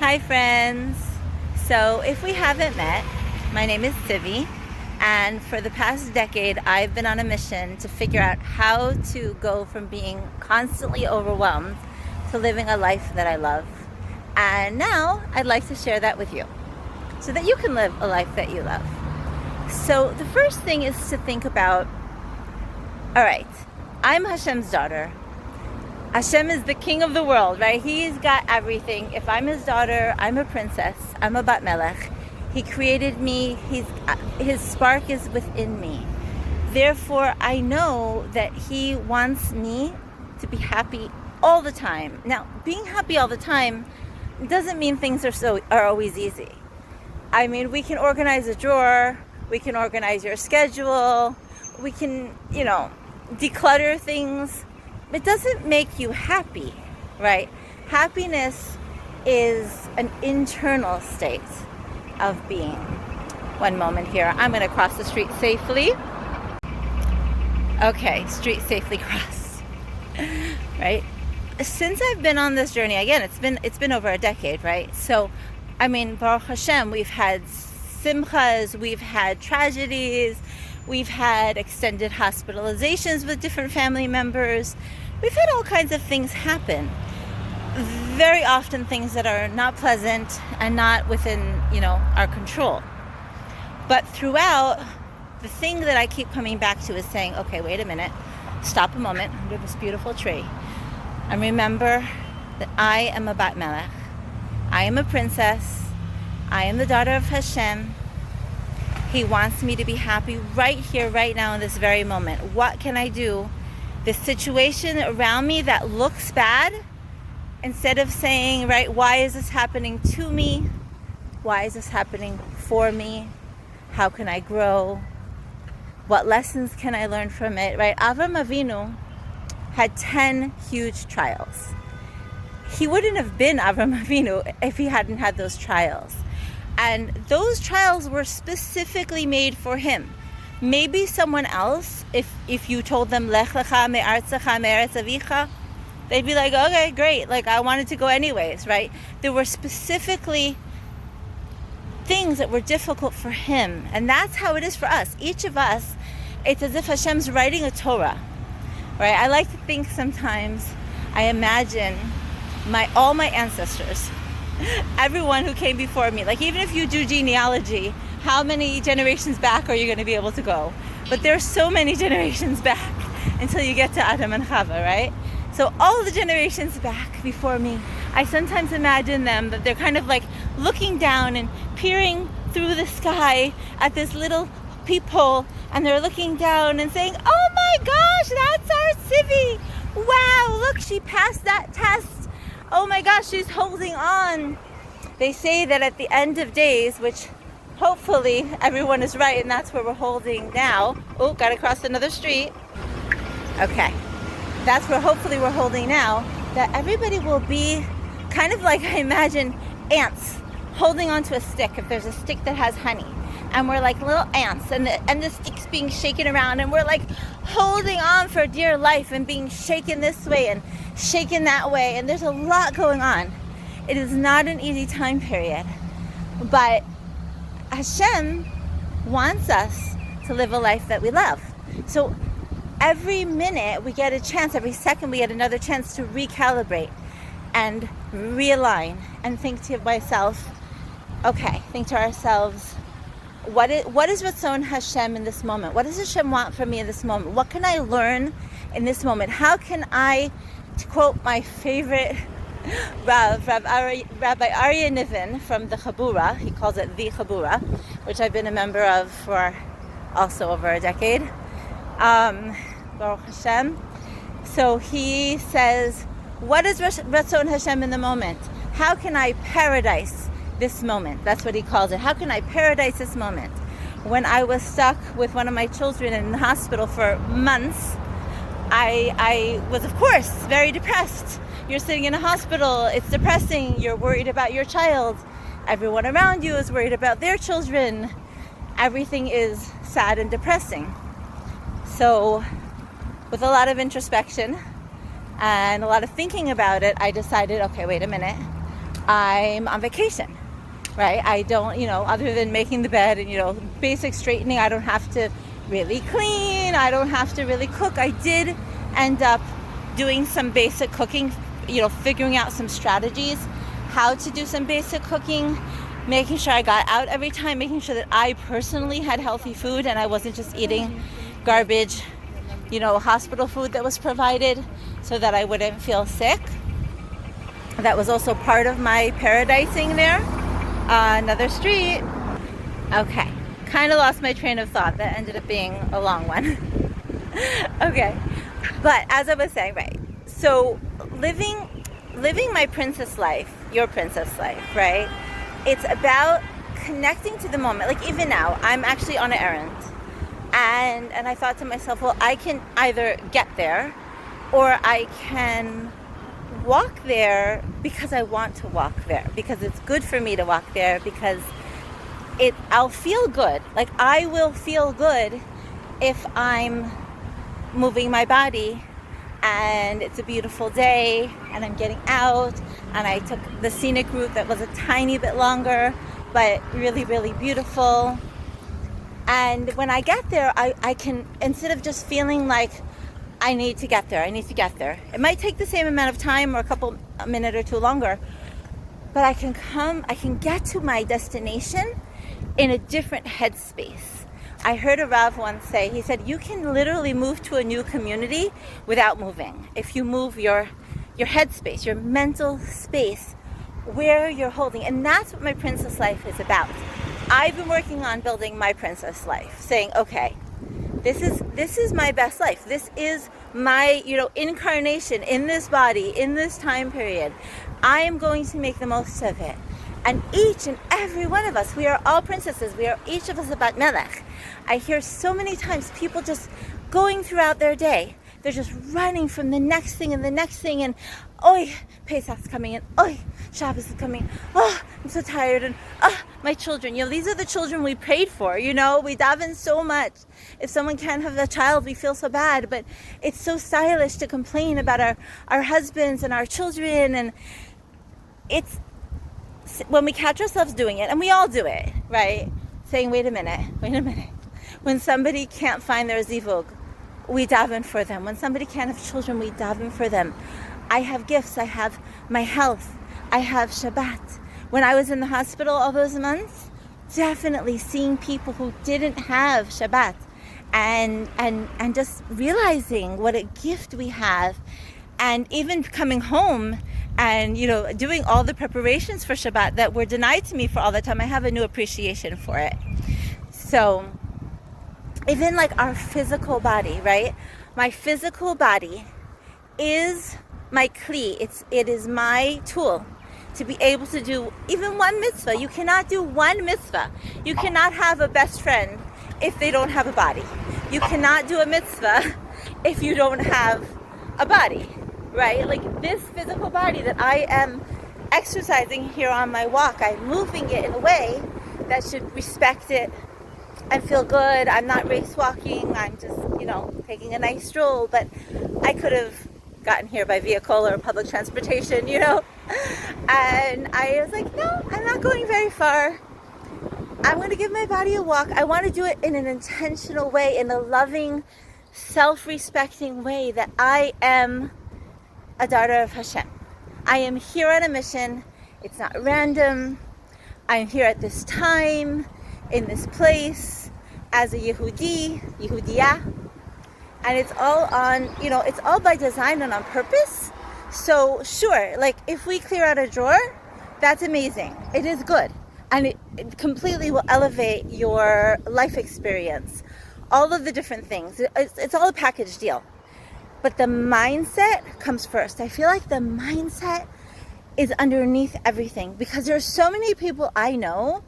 Hi friends! So if we haven't met, my name is Sivi, and for the past decade I've been on a mission to figure out how to go from being constantly overwhelmed to living a life that I love. And now I'd like to share that with you so that you can live a life that you love. So the first thing is to think about, alright, I'm Hashem's daughter. Hashem is the king of the world, right? He's got everything. If I'm his daughter, I'm a princess. I'm a Bat Melech. He created me. His spark is within me. Therefore, I know that he wants me to be happy all the time. Now, being happy all the time doesn't mean things are always easy. I mean, we can organize a drawer. We can organize your schedule. We can, declutter things. It doesn't make you happy, right? Happiness is an internal state of being. One moment here. I'm going to cross the street safely. Okay, street safely crossed. Right? Since I've been on this journey, again, it's been over a decade, right? So, I mean, Baruch Hashem, we've had simchas, we've had tragedies, we've had extended hospitalizations with different family members. We've had all kinds of things happen. Very often things that are not pleasant and not within, our control. But throughout, the thing that I keep coming back to is saying, okay, wait a minute, stop a moment under this beautiful tree. And remember that I am a Bat Melech. I am a princess. I am the daughter of Hashem. He wants me to be happy right here, right now, in this very moment. What can I do? The situation around me that looks bad, instead of saying, right, why is this happening to me? Why is this happening for me? How can I grow? What lessons can I learn from it, right? Avram Avinu had 10 huge trials. He wouldn't have been Avram Avinu if he hadn't had those trials. And those trials were specifically made for him. Maybe someone else, if you told them, Lech lecha me'artzecha me'eretz avicha, they'd be like, okay, great. Like, I wanted to go anyways, right? There were specifically things that were difficult for him. And that's how it is for us. Each of us, it's as if Hashem's writing a Torah, right? I like to think sometimes, I imagine all my ancestors, everyone who came before me, like even if you do genealogy, how many generations back are you going to be able to go? But there's so many generations back until you get to Adam and Chava, right? So all the generations back before me, I sometimes imagine them that they're kind of like looking down and peering through the sky at this little peephole, and they're looking down and saying, oh my gosh, that's our Sivi. Wow, look, she passed that test. Oh my gosh, she's holding on. They say that at the end of days, which hopefully everyone is right, and that's where we're holding now. Oh, gotta cross another street. Okay. That's where hopefully we're holding now, that everybody will be kind of like, I imagine, ants holding onto a stick, if there's a stick that has honey. And we're like little ants, and the stick's being shaken around, and we're like holding on for dear life and being shaken this way and shaken that way. And there's a lot going on. It is not an easy time period. But Hashem wants us to live a life that we love. So every minute we get a chance, every second we get another chance to recalibrate and realign and think to ourselves, what is Ratzon Hashem in this moment? What does Hashem want from me in this moment? What can I learn in this moment? How can I, to quote my favorite Rabbi Aryeh Niven from the Chabura, he calls it the Chabura, which I've been a member of for also over a decade, Baruch Hashem. So he says, what is Ratzon Hashem in the moment? How can I paradise this moment? That's what he calls it. How can I paradise this moment? When I was stuck with one of my children in the hospital for months, I was, of course, very depressed. You're sitting in a hospital, it's depressing, you're worried about your child. Everyone around you is worried about their children. Everything is sad and depressing. So, with a lot of introspection and a lot of thinking about it, I decided, okay, wait a minute. I'm on vacation, right? I don't, other than making the bed and, basic straightening, I don't have to really clean. I don't have to really cook. I did end up doing some basic cooking, figuring out some strategies, how to do some basic cooking, making sure I got out every time, making sure that I personally had healthy food and I wasn't just eating garbage, hospital food that was provided so that I wouldn't feel sick. That was also part of my paradising there. Another street. Okay. Kind of lost my train of thought. That ended up being a long one. Okay. But as I was saying, right. So living my princess life, your princess life, right? It's about connecting to the moment. Like even now, I'm actually on an errand. And I thought to myself, well, I can either get there or I can walk there because I want to walk there, because it's good for me to walk there, because I'll feel good. Like I will feel good if I'm moving my body and it's a beautiful day and I'm getting out and I took the scenic route that was a tiny bit longer but really, really beautiful. And when I get there, I can, instead of just feeling like I need to get there. It might take the same amount of time or a minute or two longer, but I can get to my destination in a different headspace. I heard a Rav once say, he said, you can literally move to a new community without moving. If you move your headspace, your mental space, where you're holding. And that's what my princess life is about. I've been working on building my princess life, saying, okay, this is my best life. This is my, incarnation in this body, in this time period. I am going to make the most of it. And each and every one of us, we are all princesses. We are each of us a Bat Melech. I hear so many times people just going throughout their day. They're just running from the next thing and the next thing. And, oi, Pesach's coming in. Oi, Shabbos is coming. Oh, I'm so tired. And, my children. These are the children we prayed for. We daven so much. If someone can't have a child, we feel so bad. But it's so stylish to complain about our husbands and our children. And it's when we catch ourselves doing it, and we all do it, right? Saying, wait a minute. When somebody can't find their zivug, we daven for them. When somebody can't have children, we daven for them. I have gifts. I have my health. I have Shabbat. When I was in the hospital all those months, definitely seeing people who didn't have Shabbat and just realizing what a gift we have, and even coming home and, doing all the preparations for Shabbat that were denied to me for all the time, I have a new appreciation for it. So even like our physical body, right? My physical body is my kli. It is my tool to be able to do even one mitzvah. You cannot do one mitzvah. You cannot have a best friend if they don't have a body. You cannot do a mitzvah if you don't have a body, right? Like this physical body that I am exercising here on my walk, I'm moving it in a way that should respect it and feel good. I'm not race walking. I'm just, taking a nice stroll, but I could have gotten here by vehicle or public transportation, and I was like, no, I'm not going very far. I'm going to give my body a walk. I want to do it in an intentional way, in a loving, self-respecting way, that I am a daughter of Hashem. I am here on a mission. It's not random. I'm here at this time, in this place, as a Yehudiyah, and it's all on, it's all by design and on purpose. So sure, like if we clear out a drawer, that's amazing. It is good. And it completely will elevate your life experience. All of the different things. It's all a package deal. But the mindset comes first. I feel like the mindset is underneath everything, because there are so many people I know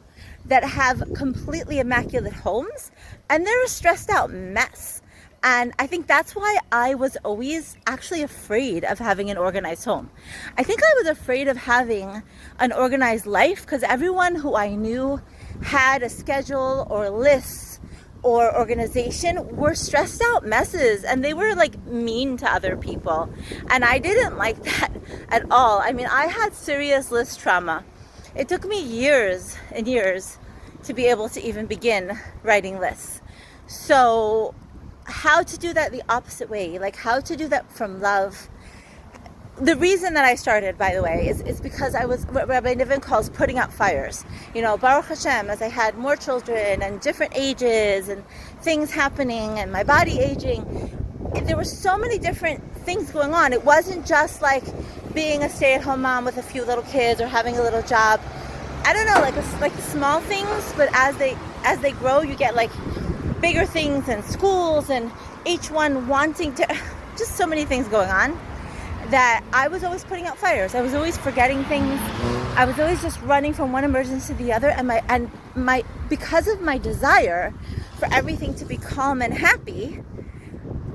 that have completely immaculate homes and they're a stressed out mess. And I think that's why I was always actually afraid of having an organized home. I think I was afraid of having an organized life because everyone who I knew had a schedule or lists or organization were stressed out messes, and they were like mean to other people. And I didn't like that at all. I mean, I had serious list trauma. It took me years and years to be able to even begin writing lists. So how to do that the opposite way, like how to do that from love. The reason that I started, by the way, is because I was what Rabbi Niven calls putting out fires. You know, Baruch Hashem, as I had more children and different ages and things happening and my body aging, there were so many different things going on. It wasn't just like being a stay-at-home mom with a few little kids or having a little job. I don't know, like small things, but as they grow, you get like bigger things and schools and each one wanting to, just so many things going on, that I was always putting out fires. I was always forgetting things. I was always just running from one emergency to the other, and my because of my desire for everything to be calm and happy,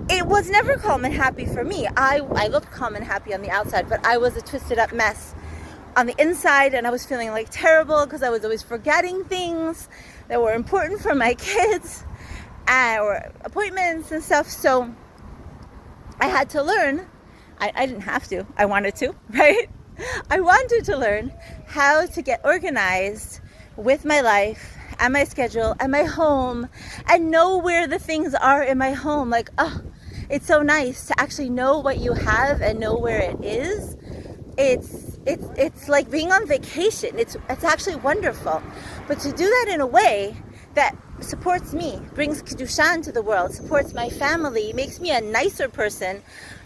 it was never calm and happy for me. I looked calm and happy on the outside, but I was a twisted up mess on the inside, and I was feeling like terrible because I was always forgetting things that were important for my kids or appointments and stuff. So I had to learn. I didn't have to. I wanted to, right? I wanted to learn how to get organized with my life and my schedule and my home and know where the things are in my home. Like, oh, it's so nice to actually know what you have and know where it is. It's like being on vacation. It's actually wonderful. But to do that in a way that supports me, brings Kedusha into the world, supports my family, makes me a nicer person,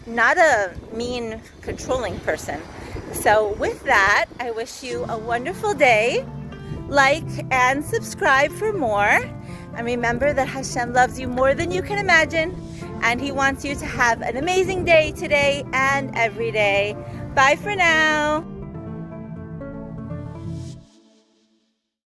not a mean, controlling person. So with that, I wish you a wonderful day. Like and subscribe for more. And remember that Hashem loves you more than you can imagine. And He wants you to have an amazing day today and every day. Bye for now.